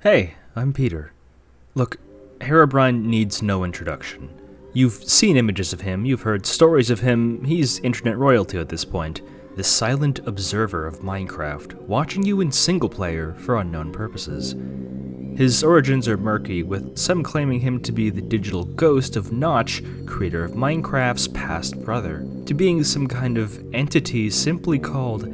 Hey, I'm Peter. Look, Herobrine needs no introduction. You've seen images of him, you've heard stories of him, he's internet royalty at this point. The silent observer of Minecraft, watching you in single player for unknown purposes. His origins are murky, with some claiming him to be the digital ghost of Notch, creator of Minecraft's past brother, to being some kind of entity simply called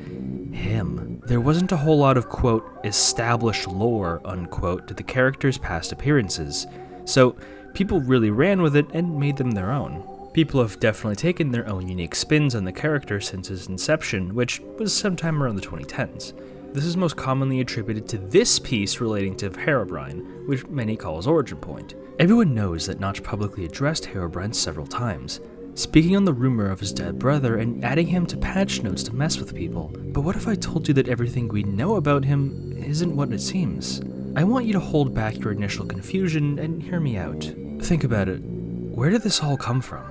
him. There wasn't a whole lot of, quote, established lore, unquote, to the character's past appearances, so people really ran with it and made them their own. People have definitely taken their own unique spins on the character since his inception, which was sometime around the 2010s. This is most commonly attributed to this piece relating to Herobrine, which many call his origin point. Everyone knows that Notch publicly addressed Herobrine several times, speaking on the rumor of his dead brother and adding him to patch notes to mess with people. But what if I told you that everything we know about him isn't what it seems? I want you to hold back your initial confusion and hear me out. Think about it. Where did this all come from?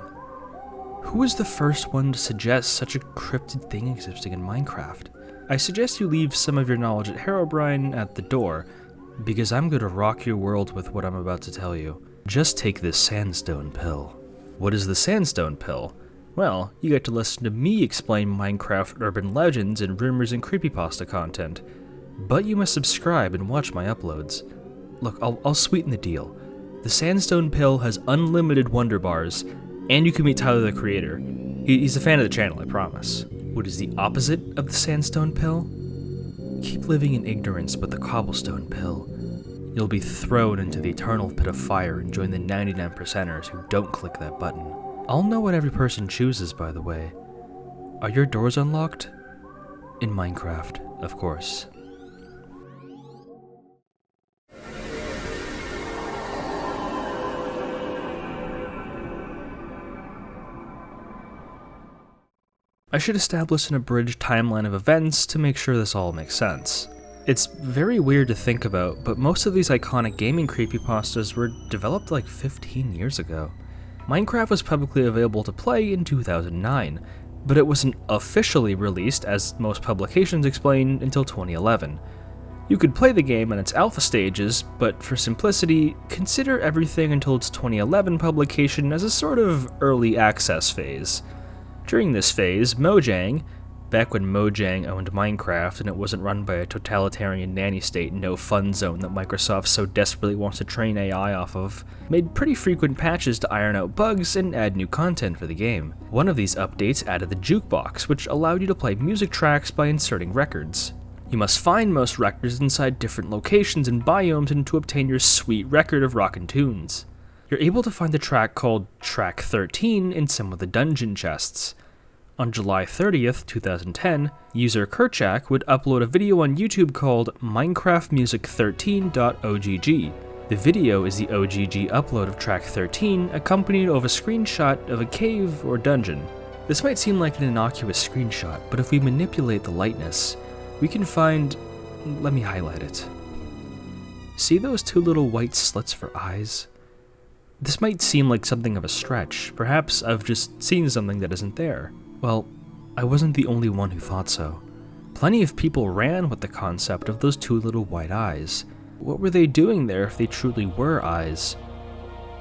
Who was the first one to suggest such a cryptid thing existing in Minecraft? I suggest you leave some of your knowledge at Herobrine at the door, because I'm going to rock your world with what I'm about to tell you. Just take this sandstone pill. What is the sandstone pill? Well, you get to listen to me explain Minecraft urban legends and rumors and creepypasta content, but you must subscribe and watch my uploads. Look, I'll sweeten the deal. The sandstone pill has unlimited wonder bars, and you can meet Tyler the creator. He's a fan of the channel, I promise. What is the opposite of the sandstone pill? Keep living in ignorance with the cobblestone pill. You'll be thrown into the eternal pit of fire and join the 99%ers who don't click that button. I'll know what every person chooses, by the way. Are your doors unlocked? In Minecraft, of course. I should establish an abridged timeline of events to make sure this all makes sense. It's very weird to think about, but most of these iconic gaming creepypastas were developed like 15 years ago. Minecraft was publicly available to play in 2009, but it wasn't officially released, as most publications explain, until 2011. You could play the game in its alpha stages, but for simplicity, consider everything until its 2011 publication as a sort of early access phase. During this phase, Mojang, back when Mojang owned Minecraft and it wasn't run by a totalitarian nanny state no fun zone that Microsoft so desperately wants to train AI off of, made pretty frequent patches to iron out bugs and add new content for the game. One of these updates added the jukebox, which allowed you to play music tracks by inserting records. You must find most records inside different locations and biomes and to obtain your sweet record of rockin' tunes. You're able to find a track called Track 13 in some of the dungeon chests. On July 30th, 2010, user Kerchak would upload a video on YouTube called minecraftmusic13.ogg. The video is the OGG upload of track 13, accompanied of a screenshot of a cave or dungeon. This might seem like an innocuous screenshot, but if we manipulate the lightness, we can find... let me highlight it. See those two little white slits for eyes? This might seem like something of a stretch. Perhaps I've just seen something that isn't there. Well, I wasn't the only one who thought so. Plenty of people ran with the concept of those two little white eyes. What were they doing there if they truly were eyes?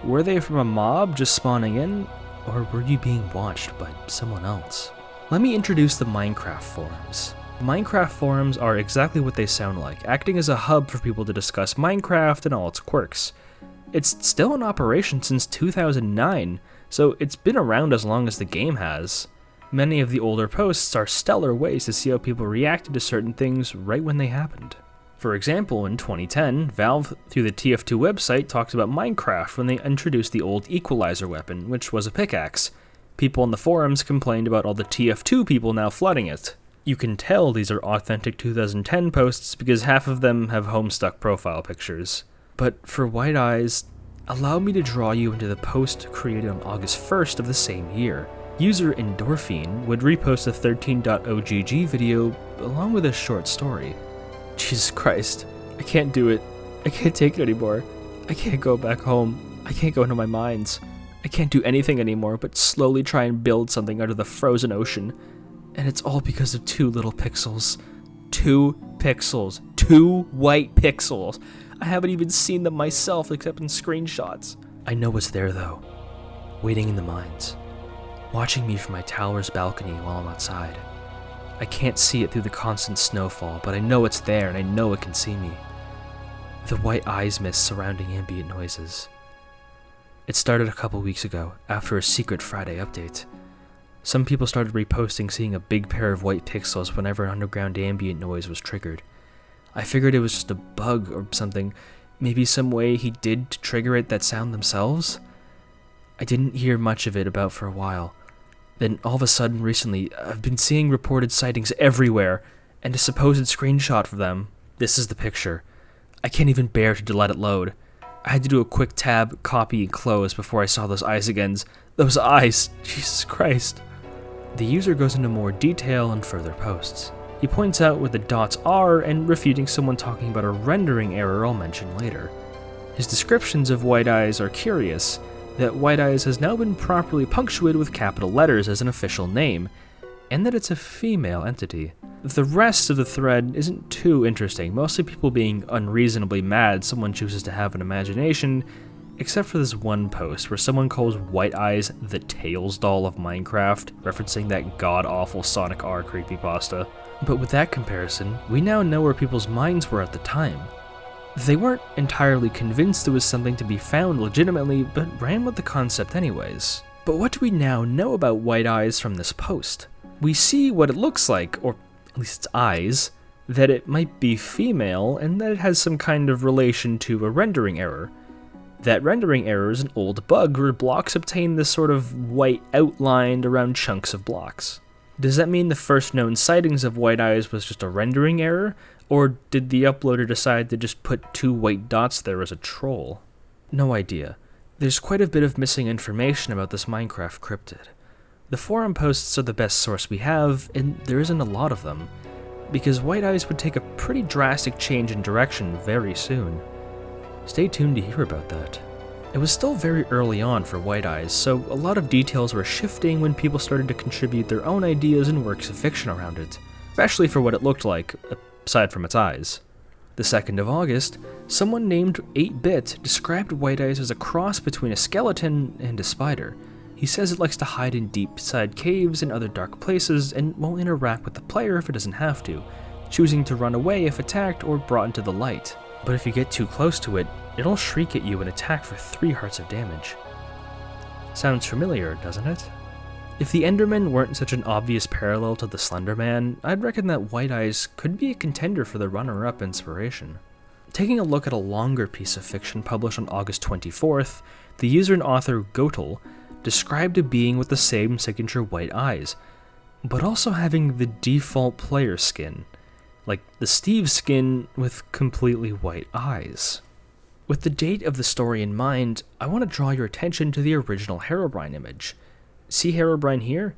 Were they from a mob just spawning in, or were you being watched by someone else? Let me introduce the Minecraft forums. Minecraft forums are exactly what they sound like, acting as a hub for people to discuss Minecraft and all its quirks. It's still in operation since 2009, so it's been around as long as the game has. Many of the older posts are stellar ways to see how people reacted to certain things right when they happened. For example, in 2010, Valve, through the TF2 website, talked about Minecraft when they introduced the old equalizer weapon, which was a pickaxe. People in the forums complained about all the TF2 people now flooding it. You can tell these are authentic 2010 posts because half of them have Homestuck profile pictures. But for white eyes, allow me to draw you into the post created on August 1st of the same year. User Endorphine would repost a 13.ogg video along with a short story. Jesus Christ, I can't do it. I can't take it anymore. I can't go back home. I can't go into my mines. I can't do anything anymore but slowly try and build something out of the frozen ocean. And it's all because of 2 little pixels. 2 pixels. 2 white pixels. I haven't even seen them myself except in screenshots. I know it's there though, waiting in the mines, watching me from my tower's balcony while I'm outside. I can't see it through the constant snowfall, but I know it's there and I know it can see me. The white eyes mist surrounding ambient noises. It started a couple weeks ago, after a secret Friday update. Some people started reposting seeing a big pair of white pixels whenever an underground ambient noise was triggered. I figured it was just a bug or something, maybe some way he did to trigger it that sound themselves. I didn't hear much of it about for a while. Then all of a sudden recently, I've been seeing reported sightings everywhere, and a supposed screenshot of them. This is the picture. I can't even bear to let it load. I had to do a quick tab, copy, and close before I saw those eyes again. Those eyes! Jesus Christ. The user goes into more detail and further posts. He points out where the dots are and refuting someone talking about a rendering error I'll mention later. His descriptions of White Eyes are curious, that White Eyes has now been properly punctuated with capital letters as an official name, and that it's a female entity. The rest of the thread isn't too interesting, mostly people being unreasonably mad someone chooses to have an imagination, except for this one post where someone calls White Eyes the Tails doll of Minecraft, referencing that god-awful Sonic R creepypasta. But with that comparison, we now know where people's minds were at the time. They weren't entirely convinced it was something to be found legitimately, but ran with the concept anyways. But what do we now know about White Eyes from this post? We see what it looks like, or at least its eyes, that it might be female, and that it has some kind of relation to a rendering error. That rendering error is an old bug where blocks obtain this sort of white outline around chunks of blocks. Does that mean the first known sightings of White Eyes was just a rendering error, or did the uploader decide to just put 2 white dots there as a troll? No idea. There's quite a bit of missing information about this Minecraft cryptid. The forum posts are the best source we have, and there isn't a lot of them, because White Eyes would take a pretty drastic change in direction very soon. Stay tuned to hear about that. It was still very early on for White Eyes, so a lot of details were shifting when people started to contribute their own ideas and works of fiction around it, especially for what it looked like, aside from its eyes. The 2nd of August, someone named 8-Bit described White Eyes as a cross between a skeleton and a spider. He says it likes to hide in deep-side caves and other dark places and won't interact with the player if it doesn't have to, choosing to run away if attacked or brought into the light. But if you get too close to it, it'll shriek at you and attack for 3 hearts of damage. Sounds familiar, doesn't it? If the Enderman weren't such an obvious parallel to the Slender Man, I'd reckon that White Eyes could be a contender for the runner-up inspiration. Taking a look at a longer piece of fiction published on August 24th, the user and author Gotel described a being with the same signature white eyes, but also having the default player skin, like the Steve skin with completely white eyes. With the date of the story in mind, I want to draw your attention to the original Herobrine image. See Herobrine here?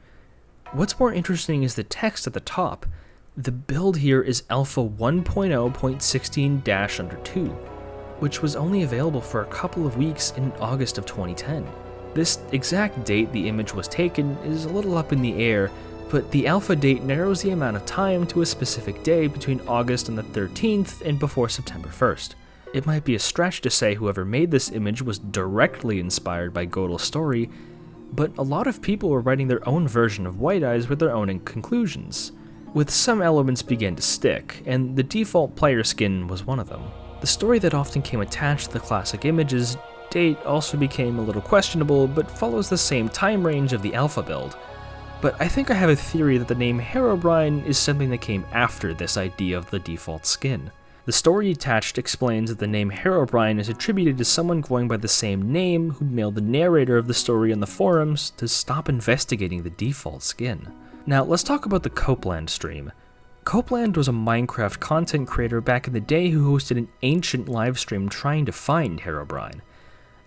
What's more interesting is the text at the top. The build here is Alpha 1.0.16-2, which was only available for a couple of weeks in August of 2010. This exact date the image was taken is a little up in the air, but the alpha date narrows the amount of time to a specific day between August and the 13th and before September 1st. It might be a stretch to say whoever made this image was directly inspired by Godel's story, but a lot of people were writing their own version of White Eyes with their own conclusions, with some elements began to stick, and the default player skin was one of them. The story that often came attached to the classic image's date also became a little questionable, but follows the same time range of the alpha build. But I think I have a theory that the name Herobrine is something that came after this idea of the default skin. The story attached explains that the name Herobrine is attributed to someone going by the same name who mailed the narrator of the story on the forums to stop investigating the default skin. Now let's talk about the Copeland stream. Copeland was a Minecraft content creator back in the day who hosted an ancient livestream trying to find Herobrine.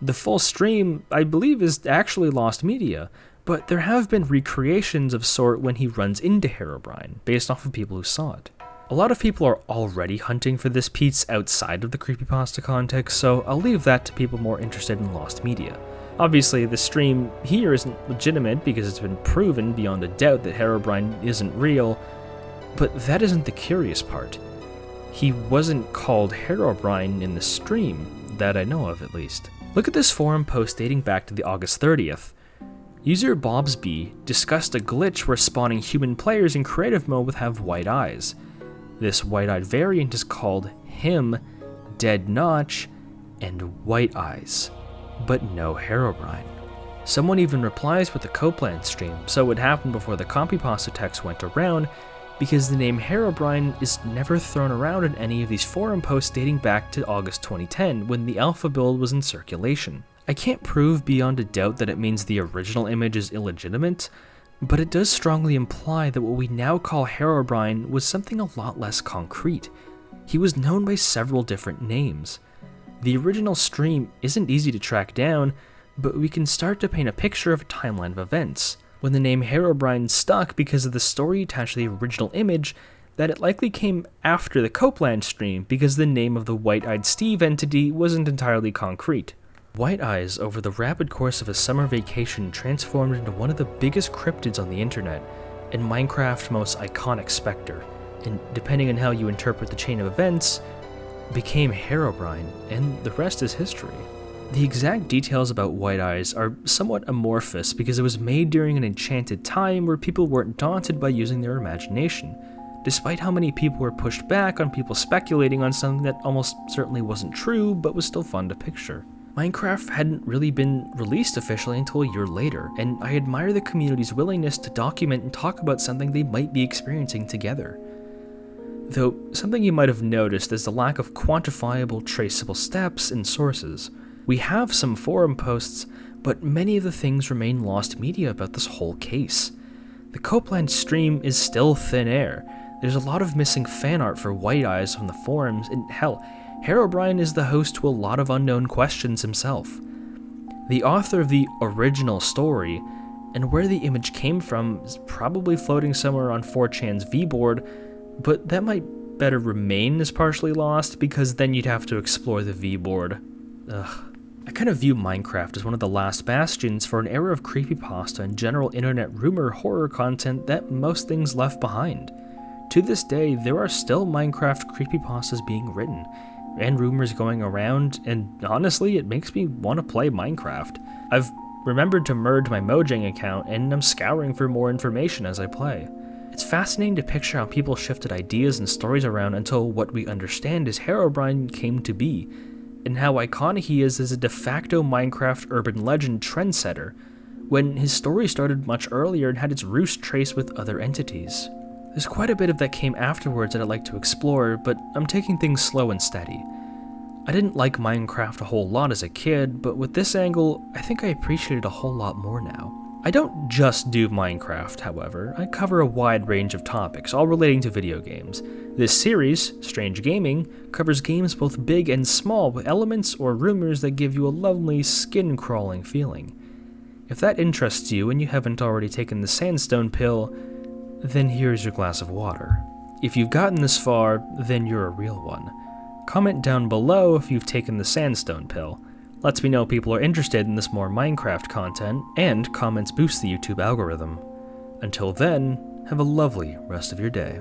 The full stream, I believe, is actually lost media, but there have been recreations of sort when he runs into Herobrine, based off of people who saw it. A lot of people are already hunting for this piece outside of the creepypasta context, so I'll leave that to people more interested in lost media. Obviously, the stream here isn't legitimate because it's been proven beyond a doubt that Herobrine isn't real, but that isn't the curious part. He wasn't called Herobrine in the stream, that I know of at least. Look at this forum post dating back to the August 30th. User Bobsby discussed a glitch where spawning human players in creative mode would have white eyes. This white-eyed variant is called him, Dead Notch, and White Eyes, but no Herobrine. Someone even replies with the Copeland stream, so it happened before the Creepypasta text went around, because the name Herobrine is never thrown around in any of these forum posts dating back to August 2010, when the alpha build was in circulation. I can't prove beyond a doubt that it means the original image is illegitimate, but it does strongly imply that what we now call Herobrine was something a lot less concrete. He was known by several different names. The original stream isn't easy to track down, but we can start to paint a picture of a timeline of events. When the name Herobrine stuck because of the story attached to the original image, that it likely came after the Copeland stream because the name of the White-Eyed Steve entity wasn't entirely concrete. White Eyes, over the rapid course of a summer vacation, transformed into one of the biggest cryptids on the internet, and Minecraft's most iconic specter, and depending on how you interpret the chain of events, became Herobrine, and the rest is history. The exact details about White Eyes are somewhat amorphous because it was made during an enchanted time where people weren't daunted by using their imagination, despite how many people were pushed back on people speculating on something that almost certainly wasn't true but was still fun to picture. Minecraft hadn't really been released officially until a year later, and I admire the community's willingness to document and talk about something they might be experiencing together. Though, something you might have noticed is the lack of quantifiable, traceable steps and sources. We have some forum posts, but many of the things remain lost media about this whole case. The Copeland stream is still thin air. There's a lot of missing fan art for White Eyes from the forums, and hell, Herobrine is the host to a lot of unknown questions himself. The author of the original story, and where the image came from, is probably floating somewhere on 4chan's V-board, but that might better remain as partially lost, because then you'd have to explore the V-board. Ugh. I kind of view Minecraft as one of the last bastions for an era of creepypasta and general internet rumor horror content that most things left behind. To this day, there are still Minecraft creepypastas being written, and rumors going around, and honestly, it makes me want to play Minecraft. I've remembered to merge my Mojang account, and I'm scouring for more information as I play. It's fascinating to picture how people shifted ideas and stories around until what we understand as Herobrine came to be, and how iconic he is as a de facto Minecraft urban legend trendsetter, when his story started much earlier and had its roots traced with other entities. There's quite a bit of that came afterwards that I'd like to explore, but I'm taking things slow and steady. I didn't like Minecraft a whole lot as a kid, but with this angle, I think I appreciate it a whole lot more now. I don't just do Minecraft, however. I cover a wide range of topics, all relating to video games. This series, Strange Gaming, covers games both big and small with elements or rumors that give you a lovely, skin-crawling feeling. If that interests you and you haven't already taken the sandstone pill, then here's your glass of water. If you've gotten this far, then you're a real one. Comment down below if you've taken the sandstone pill. Lets me know people are interested in this more Minecraft content, and comments boost the YouTube algorithm. Until then, have a lovely rest of your day.